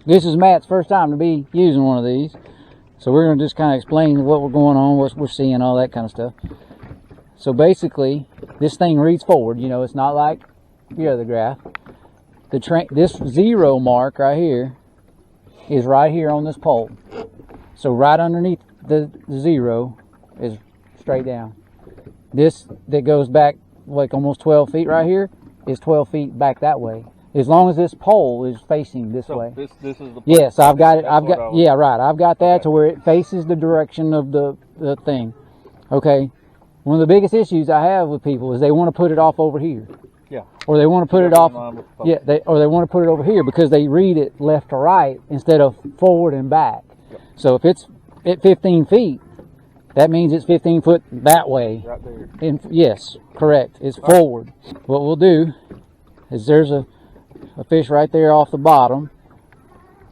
This is Matt's first time to be using one of these. So we're going to just kind of explain what we're going on, what we're seeing, all that kind of stuff. So basically, this thing reads forward. You know, it's not like the other graph. This 0 mark right here is right here on this pole. So right underneath the 0 is straight down. This that goes back like almost 12 feet right here is 12 feet back that way. As long as this pole is facing this way. This is the. Yes, I've got it. Yeah, right. I've got that to where it faces the direction of the thing. Okay. One of the biggest issues I have with people is they want to put it off over here. Yeah. Or they want to put it off. Yeah. Or they want to put it over here because they read it left to right instead of forward and back. Yep. So if it's at 15 feet, that means it's 15 foot that way. Right there. Yes, correct. It's forward. What we'll do is there's a fish right there off the bottom,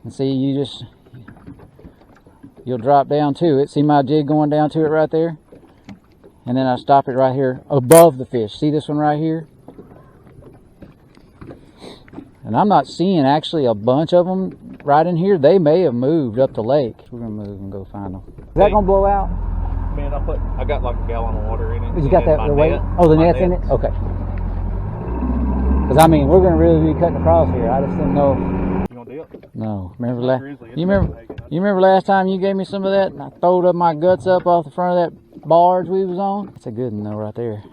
and see, you'll drop down to it. See my jig going down to it right there, and then I stop it right here above the fish. See this one right here? And I'm not seeing actually a bunch of them right in here. They may have moved up the lake. We're gonna move and go find them. Is that gonna blow out? Man, I got like a gallon of water in it. You got that the weight? Oh, the net's in it. Okay. Because I mean, we're gonna really be cutting across here. I just didn't know. You gonna dip? No. You remember last time you gave me some of that, and I throwed up my guts up off the front of that barge we was on? That's a good one though, right there.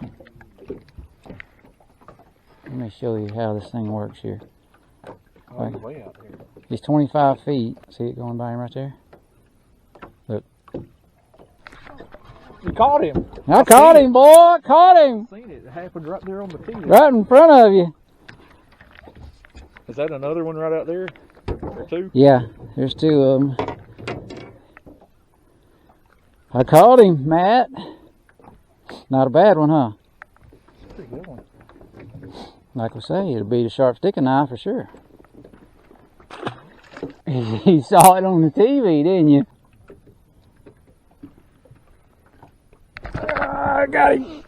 Let me show you how this thing works here. Oh, he's way out there. He's 25 feet. See it going by him right there? Look. You caught him. I caught him, boy. I caught him. I seen it. It happened right there on the tee. Right in front of you. Is that another one right out there? Or two? Yeah, there's 2 of them. I caught him, Matt. Not a bad one, huh? That's a pretty good one. Like we say, it'll be the sharp sticking knife for sure. You saw it on the TV, didn't you? I got him.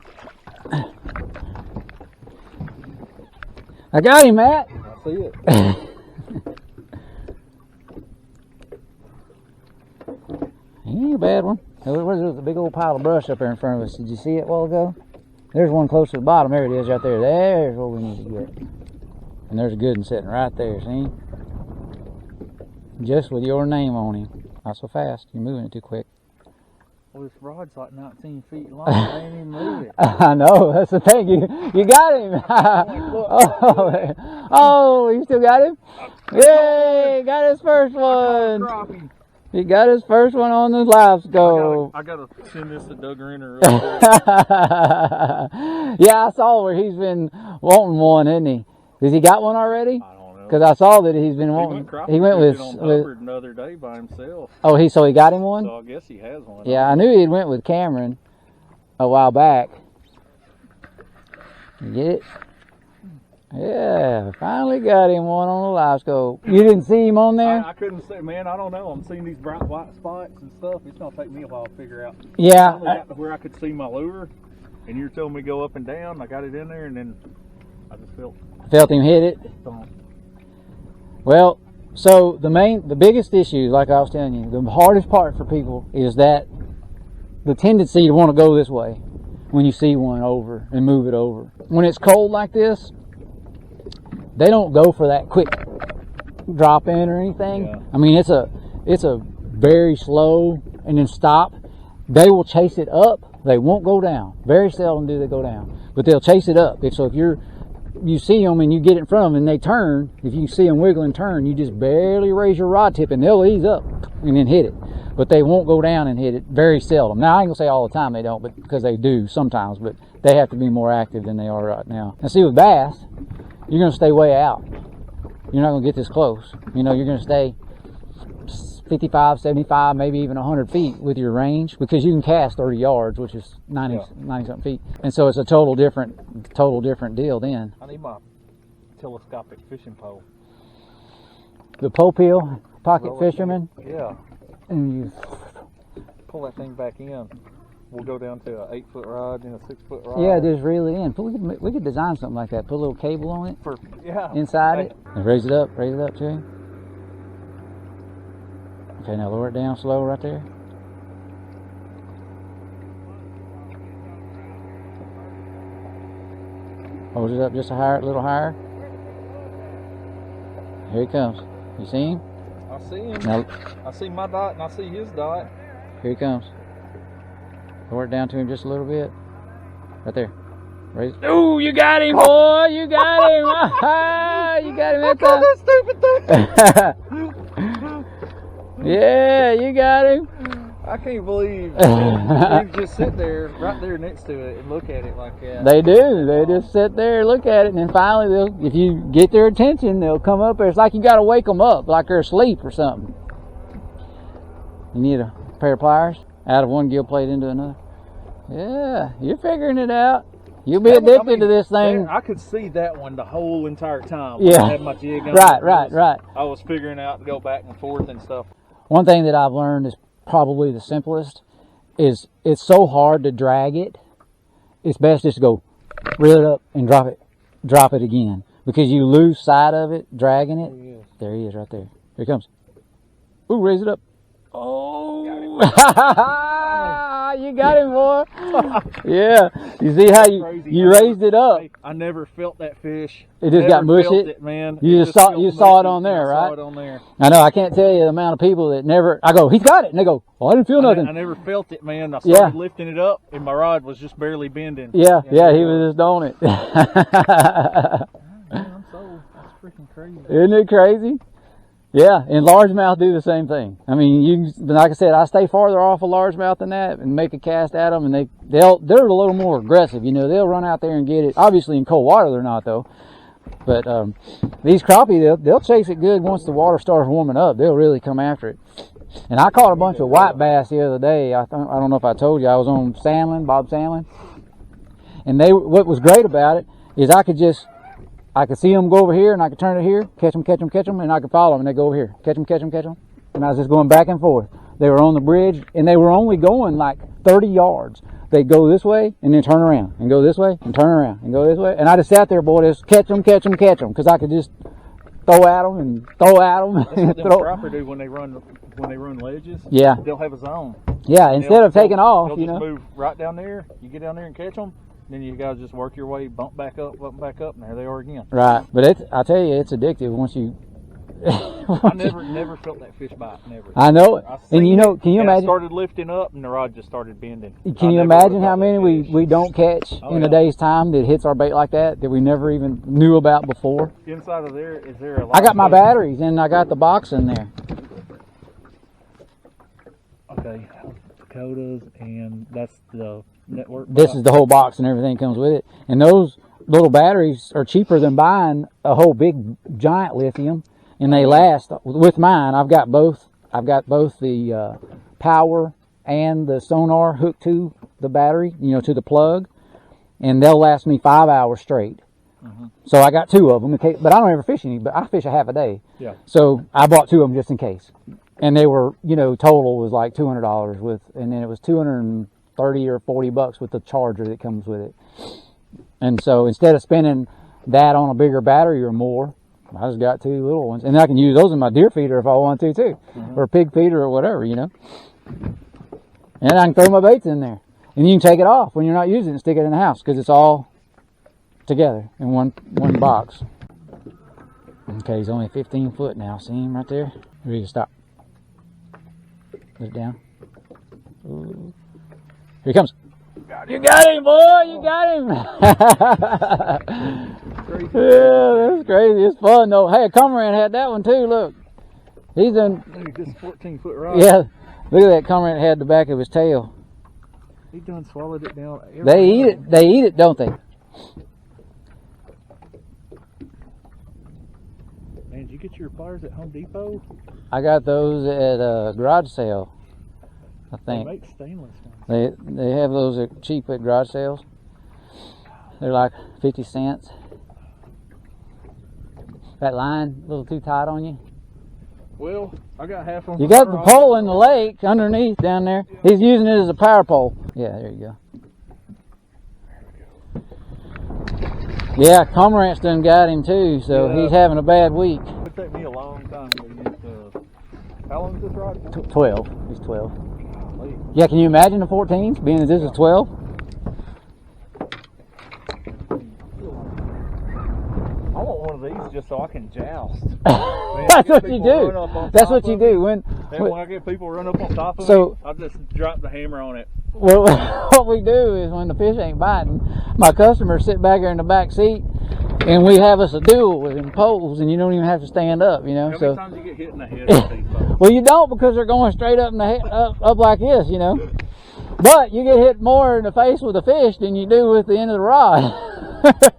I got him, Matt. I see it. He ain't a bad one. There's a big old pile of brush up there in front of us. Did you see it a while ago? There's one close to the bottom. There it is right there. There's what we need to get. And there's a good one sitting right there, see? Just with your name on him. Not so fast. You're moving it too quick. Well, this rod's like 19 feet long. I ain't even moving. I know. That's the thing. You got him. Oh, you still got him? Yay! Got his first one. He got his first one on the Livescope. I gotta send this to Doug Renner. Yeah, I saw where he's been wanting one, isn't he? Has he got one already? I don't know. Because I saw that he's been wanting. He went with another day by himself. Oh, so he got him one? So I guess he has one. Yeah, I knew he went with Cameron a while back. You get it? Yeah, finally got him one on the Livescope. You didn't see him on there? I couldn't see, man. I don't know. I'm seeing these bright white spots and stuff. It's gonna take me a while to figure out. Yeah. I only got to where I could see my lure, and you're telling me go up and down. I got it in there, and then I just felt him hit it. Well, so the biggest issue, like I was telling you, the hardest part for people is that the tendency to want to go this way when you see one over and move it over. When it's cold like this, they don't go for that quick drop in or anything. Yeah. I mean, it's a very slow and then stop. They will chase it up. They won't go down. Very seldom do they go down, but they'll chase it up. If you see them and you get in front of them and they turn, if you see them wiggle and turn, you just barely raise your rod tip and they'll ease up and then hit it. But they won't go down and hit it very seldom. Now, I ain't gonna say all the time they don't, but because they do sometimes, but they have to be more active than they are right now. Now see, with bass, you're gonna stay way out. You're not gonna get this close. You know, you're gonna stay 55, 75, maybe even 100 feet with your range, because you can cast 30 yards, which is 90 something feet. And so it's a total different deal then. I need my telescopic fishing pole. The pole pocket fisherman? Yeah. And you pull that thing back in. We'll go down to an 8-foot rod and a 6-foot rod. Yeah, just reel it in. We could design something like that. Put a little cable on it. Inside it. And raise it up to him. Okay, now lower it down slow right there. Hold it up just a little higher. Here he comes. You see him? I see him. Now, I see my dot and I see his dot. here he comes. Lower it down to him just a little bit. Right there. Raise it. Ooh, you got him, boy! You got him! You got him that time. That stupid thing. Yeah, you got him. I can't believe you just sit there, right there next to it, and look at it like that. They do. They just sit there and look at it, and then finally, if you get their attention, they'll come up there. It's like you got to wake them up, like they're asleep or something. You need a pair of pliers out of one gill plate into another. Yeah, you're figuring it out. You'll be addicted to this thing. I could see that one the whole entire time. Yeah. I had my jig on. Right. I was figuring out to go back and forth and stuff. One thing that I've learned is probably the simplest is it's so hard to drag it. It's best just to go reel it up and drop it again, because you lose sight of it dragging it. Oh, yes. There he is right there. Here he comes. Ooh, raise it up. Oh, you got him, boy. Yeah, you see how you raised it up. I never felt that fish. It just got mushy. It, man. You just saw it on there, right? I saw it on there. I know. I can't tell you the amount of people that never. I go, he's got it, and they go, oh, I didn't feel nothing. I never felt it, man. I started lifting it up, and my rod was just barely bending. Yeah, he was just on it. Man, I'm sold. That's freaking crazy. Isn't it crazy? Yeah, and largemouth do the same thing. I mean, like I said, I stay farther off a largemouth than that and make a cast at them, and they're a little more aggressive. You know, they'll run out there and get it. Obviously, in cold water, they're not though. But these crappie, they'll chase it good once the water starts warming up. They'll really come after it. And I caught a bunch of white bass the other day. I don't know if I told you, I was on Bob Salmon, and what was great about it is I could see them go over here, and I could turn it here, catch them, and I could follow them, and they go over here, catch them. And I was just going back and forth. They were on the bridge, and they were only going like 30 yards. They'd go this way, and then turn around, and go this way, and turn around, and go this way. And I just sat there, boy, just catch them, because I could just throw at them and throw at them. That's what them crappie do when they run ledges. Yeah. They'll have a zone. Yeah, instead of taking off, they'll just move right down there. You get down there and catch them. Then you gotta just work your way, bump back up, and there they are again. Right, but I tell you, it's addictive once you. I never felt that fish bite, never. I know it, and can you imagine? I started lifting up, and the rod just started bending. Can you imagine how many we don't catch in a day's time that hits our bait like that we never even knew about before? Inside of there, is there a lot? I got my batteries, and I got the box in there. Okay, Dakotas, and that's the network. This is the whole box, and everything comes with it. And those little batteries are cheaper than buying a whole big giant lithium, and they last. With mine, I've got both the power and the sonar hooked to the battery, to the plug, and they'll last me 5 hours straight. So I got two of them, but I don't ever fish any, but I fish a half a day. Yeah. So I bought two of them just in case. And they were, total was like $200 and then it was $230 or $40 with the charger that comes with it. And so instead of spending that on a bigger battery or more, I just got two little ones, and I can use those in my deer feeder if I want to too, or pig feeder or whatever, And I can throw my baits in there, and you can take it off when you're not using it and stick it in the house because it's all together in one box. Okay, he's only 15 foot now. See him right there? Ready to stop. Put it down. Ooh. Here he comes. You got him, boy! You got him! Yeah, that's crazy. It's fun though. Hey, a cormorant had that one too. Look, he's in. This 14-foot rod. Yeah, look at that cormorant had the back of his tail. He done swallowed it down. They eat it. They eat it, don't they? Man, did you get your pliers at Home Depot? I got those at a garage sale, I think. They make stainless ones. They have those cheap at garage sales. They're like 50 cents. That line a little too tight on you? Well, I got half on. You got the pole in the lake underneath down there. He's using it as a power pole. Yeah, there you go. Yeah, cormorant's done got him too, so he's having a bad week. It took me a long time to get used to How long is this rod? 12. It's 12. Golly. Yeah, can you imagine the 14s being that this is 12? I want one of these just so I can joust. That's what you do. That's what you do. And when I get people run up on top of So- me, I'll just drop the hammer on it. Well, what we do is when the fish ain't biting, my customers sit back there in the back seat, and we have us a duel with them poles, and you don't even have to stand up, you know. How So, many times you get hit in the head with these poles? well, you don't because they're going straight up in the head, up like this, you know. But you get hit more in the face with a fish than you do with the end of the rod,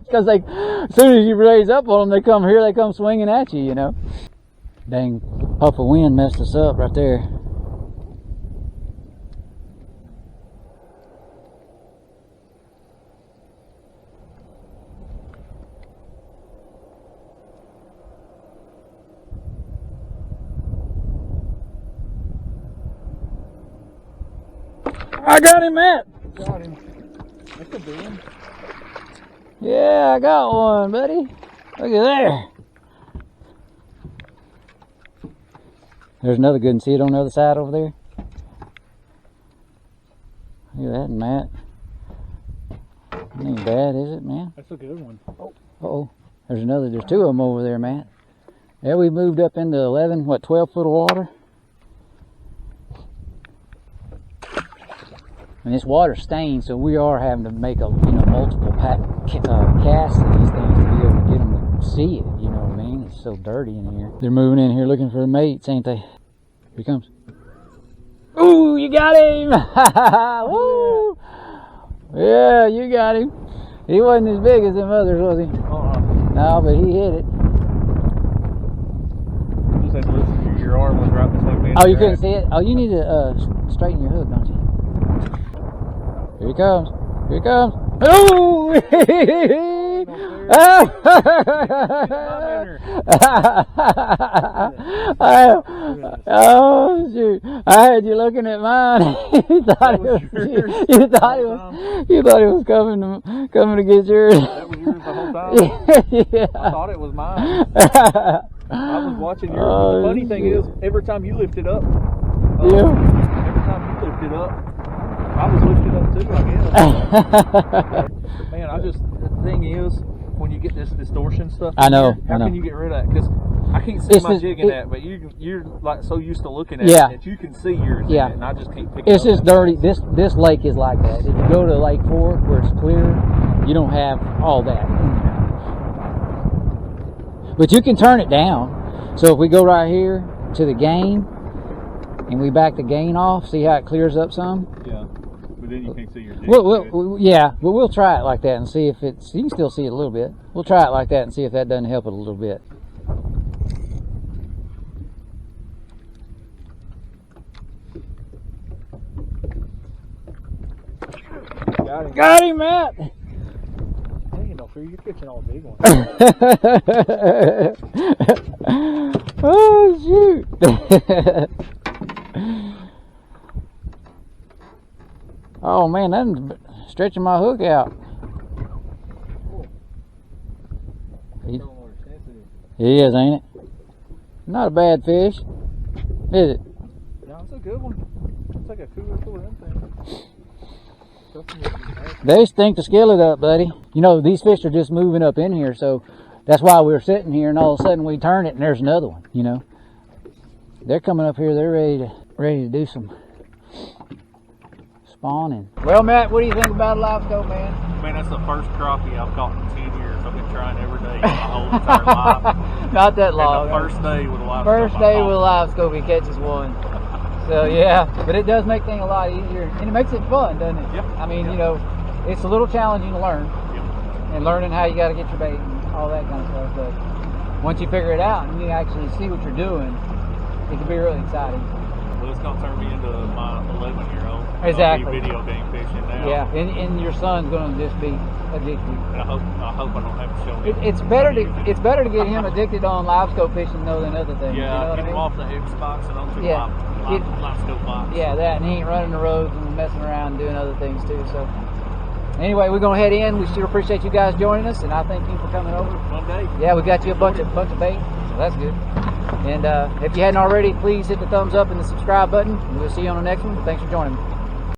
because they, as soon as you raise up on them, they come swinging at you, you know. Dang, puff of wind messed us up right there. I got him, Matt. Got him. That's a big one. Yeah, I got one, buddy. Look at there. There's another good one. See it on the other side over there? Look at that, Matt. That ain't bad, is it, man? That's a good one. Oh. Uh-oh. There's another. There's two of them over there, Matt. Yeah, we moved up into 11, 12 foot of water. And this water's stained, so we are having to make multiple casts of these things to be able to get them to see it. You know what I mean? It's so dirty in here. They're moving in here looking for mates, ain't they? Here he comes. Ooh, you got him! Woo! Yeah, you got him. He wasn't as big as them others, was he? No, but he hit it. You just had to listen to your arm was right beside me. Oh, you couldn't see it? Oh, you need to straighten your hook, don't you? Here he comes. Here he comes. Oh! Oh shoot! I had you looking at mine. You thought it was yours. You thought it was coming to get yours. That was yours the whole time. Yeah. I thought it was mine. I was watching yours. Oh, The funny thing is, every time you lift it up, Yeah. every time you lift it up, I was lifted up too, I guess. Man, the thing is, when you get this distortion stuff, I know. how can you get rid of that? Because I can't see my jig in that, but you're like so used to looking at it that you can see yours in it, and I just can't pick it up. It's just dirty. This lake is like that. If you go to Lake Fork where it's clear, you don't have all that in there. But you can turn it down. So if we go right here to the gain, and we back the gain off, see how it clears up some? Yeah. But then you can't see your jig. Yeah, but we'll try it like that and see if it's, you can still see it a little bit. We'll try it like that and see if that doesn't help it a little bit. Got him, Matt! Dang, no fear, you're catching all the big ones. Oh, shoot! Oh man, that's stretching my hook out. He is, ain't it? Not a bad fish, is it? No, it's a good one. It's like a cooler full of them things. They stink the skillet up, buddy. You know, these fish are just moving up in here, so that's why we're sitting here, and all of a sudden we turn it and there's another one, you know. They're coming up here, they're ready to do some spawning. Well, Matt, what do you think about a Livescope, man? Man, that's the first crappie I've caught in 10 years. I've been trying every day my whole entire life. Not that long. And the first day with a Livescope. First day with a Livescope, he catches one. So yeah, but it does make things a lot easier, and it makes it fun, doesn't it? Yep. I mean, you know, it's a little challenging to learn, and learning how you got to get your bait and all that kind of stuff. But once you figure it out and you actually see what you're doing, it can be really exciting. Well, it's gonna turn me into my 11-year-old. Exactly. I'll be video game fishing now. Yeah, and your son's gonna just be addicted. And I hope I don't have to show him. It's better to get him addicted on Livescope fishing though than other things. Yeah, you know what get I mean? him off the Xbox and onto Livescope box. Yeah, that, and he ain't running the roads and messing around and doing other things too. So anyway, we're gonna head in. We sure appreciate you guys joining us, and I thank you for coming over. One day. Yeah, we got you a bunch of bait, so that's good. And if you hadn't already, please hit the thumbs up and the subscribe button. And we'll see you on the next one. Thanks for joining me.